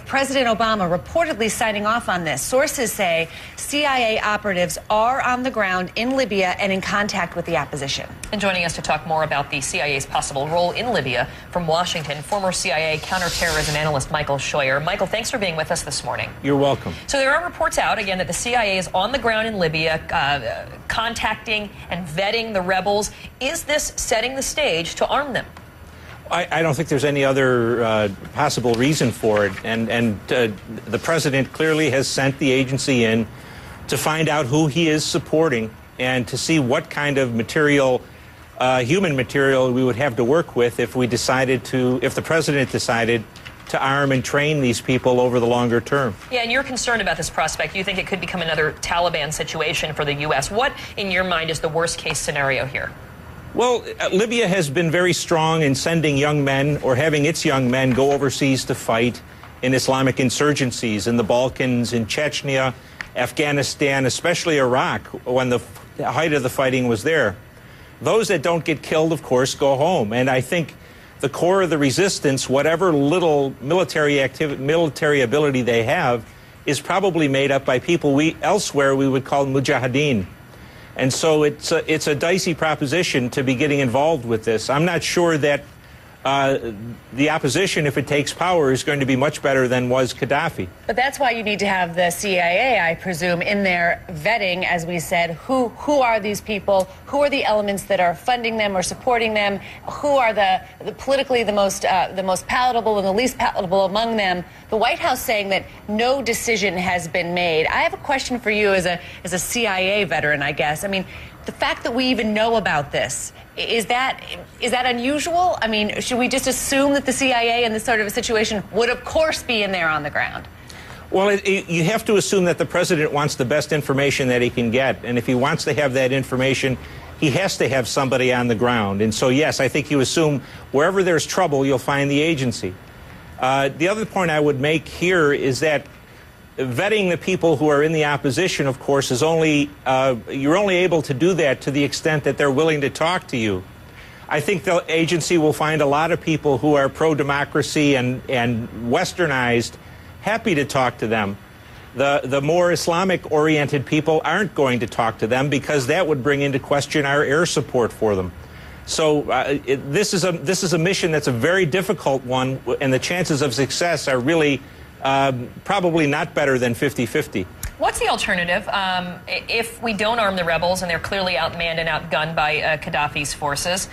President Obama reportedly signing off on this. Sources say CIA operatives are on the ground in Libya and in contact with the opposition. And joining us to talk more about the CIA's possible role in Libya from Washington, former CIA counterterrorism analyst Michael Scheuer. Michael, thanks for being with us this morning. You're welcome. So there are reports out, again, that the CIA is on the ground in Libya, contacting and vetting the rebels. Is this setting the stage to arm them? I don't think there's any other possible reason for it. And the president clearly has sent the agency in to find out who he is supporting and to see what kind of material, human material, we would have to work with if we decided to, if the president decided to arm and train these people over the longer term. Yeah, and you're concerned about this prospect. You think it could become another Taliban situation for the U.S. What, in your mind, is the worst-case scenario here? Well, Libya has been very strong in sending young men or having its young men go overseas to fight in Islamic insurgencies in the Balkans, in Chechnya, Afghanistan, especially Iraq, when the height of the fighting was there. Those that don't get killed, of course, go home. And I think the core of the resistance, whatever little military ability they have, is probably made up by people elsewhere we would call mujahideen. And so it's a dicey proposition to be getting involved with this. I'm not sure that the opposition, if it takes power, is going to be much better than was Gaddafi. But that's why you need to have the CIA, I presume, in there vetting, as we said, who are these people, who are the elements that are funding them or supporting them, who are the politically the most palatable and the least palatable among them. The White House saying that no decision has been made. I have a question for you as a CIA veteran, I guess. I mean, the fact that we even know about this, is that unusual? I mean, should we just assume that the CIA in this sort of a situation would, of course, be in there on the ground? Well, you have to assume that the president wants the best information that he can get. And if he wants to have that information, he has to have somebody on the ground. And so, yes, I think you assume wherever there's trouble, you'll find the agency. The other point I would make here is that vetting the people who are in the opposition, of course, is you're only able to do that to the extent that they're willing to talk to you. I think the agency will find a lot of people who are pro-democracy and westernized happy to talk to them. The more Islamic-oriented people aren't going to talk to them because that would bring into question our air support for them. So this is a mission that's a very difficult one, and the chances of success are really probably not better than 50-50. What's the alternative if we don't arm the rebels and they're clearly outmanned and outgunned by Gaddafi's forces?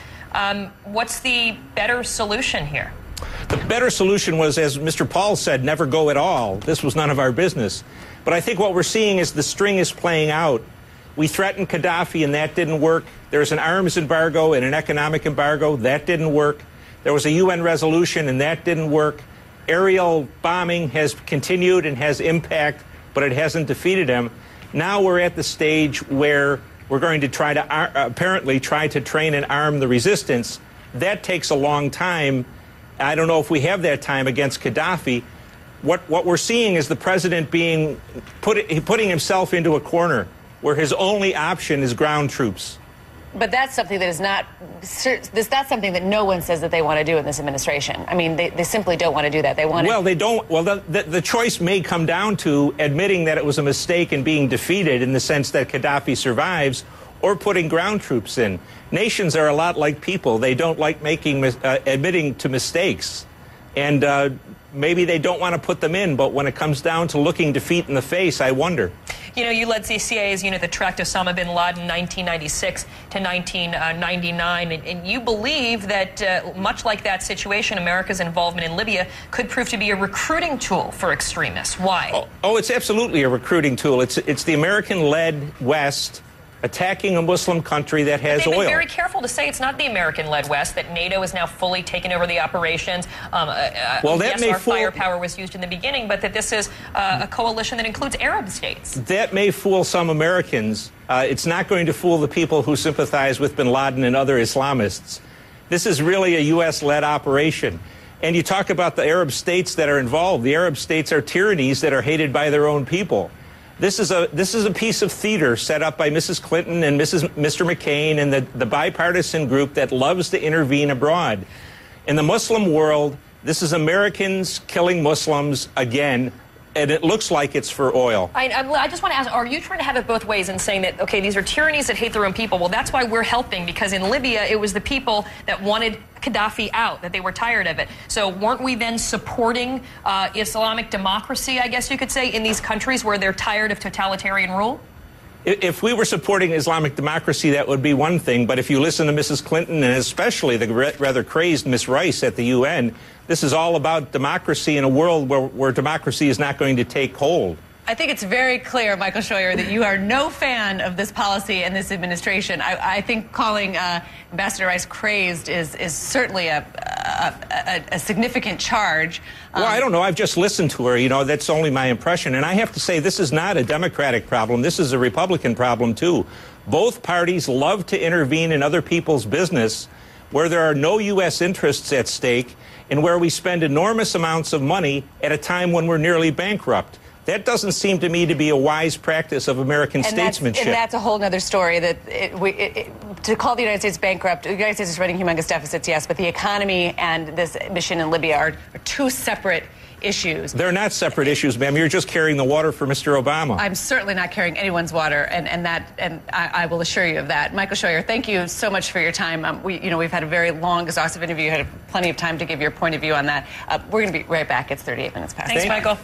What's the better solution here? The better solution was, as Mr. Paul said, never go at all. This was none of our business. But I think what we're seeing is the string is playing out. We threatened Gaddafi, and that didn't work. There's an arms embargo and an economic embargo. That didn't work. There was a UN resolution, and that didn't work. Aerial bombing has continued and has impact, but it hasn't defeated him. Now we're at the stage where we're going to try to apparently try to train and arm the resistance. That takes a long time. I don't know if we have that time against Gaddafi. What we're seeing is the president putting himself into a corner where his only option is ground troops. But that's something that is that's something that no one says that they want to do in this administration. I mean, they simply don't want to do that. They want Well, they don't. Well, the choice may come down to admitting that it was a mistake and being defeated in the sense that Gaddafi survives, or putting ground troops in. Nations are a lot like people. They don't like admitting to mistakes. And maybe they don't want to put them in, but when it comes down to looking defeat in the face, I wonder. You know, you led the CIA's unit that tracked Osama bin Laden 1996 to 1999, and you believe that, much like that situation, America's involvement in Libya could prove to be a recruiting tool for extremists. Why? Oh, it's absolutely a recruiting tool. It's the American-led West attacking a Muslim country that has oil. They've been very careful to say it's not the American-led West, that NATO has now fully taken over the operations. Well, that yes, our firepower was used in the beginning, but that this is a coalition that includes Arab states. That may fool some Americans. It's not going to fool the people who sympathize with bin Laden and other Islamists. This is really a U.S.-led operation. And you talk about the Arab states that are involved. The Arab states are tyrannies that are hated by their own people. This is a piece of theater set up by Mrs. Clinton and Mr. McCain and the bipartisan group that loves to intervene abroad. In the Muslim world, This is Americans killing Muslims again, and it looks like it's for oil. I just want to ask, are you trying to have it both ways and saying that, okay, these are tyrannies that hate their own people? Well, that's why we're helping, because in Libya, it was the people that wanted Gaddafi out, that they were tired of it. So weren't we then supporting Islamic democracy, I guess you could say, in these countries where they're tired of totalitarian rule? If we were supporting Islamic democracy, that would be one thing. But if you listen to Mrs. Clinton and especially the rather crazed Miss Rice at the UN, this is all about democracy in a world where democracy is not going to take hold. I think it's very clear, Michael Scheuer, that you are no fan of this policy and this administration. I think calling Ambassador Rice crazed is certainly a significant charge. Well, I don't know. I've just listened to her. You know, that's only my impression. And I have to say, this is not a Democratic problem. This is a Republican problem, too. Both parties love to intervene in other people's business where there are no U.S. interests at stake and where we spend enormous amounts of money at a time when we're nearly bankrupt. That doesn't seem to me to be a wise practice of American statesmanship. And that's a whole other story. That to call the United States bankrupt, the United States is running humongous deficits, yes, but the economy and this mission in Libya are two separate issues. They're not separate issues, ma'am. You're just carrying the water for Mr. Obama. I'm certainly not carrying anyone's water, and I will assure you of that. Michael Scheuer, thank you so much for your time. We've had a very long, exhaustive interview. You had plenty of time to give your point of view on that. We're going to be right back. It's 38 minutes past. Thanks, Michael.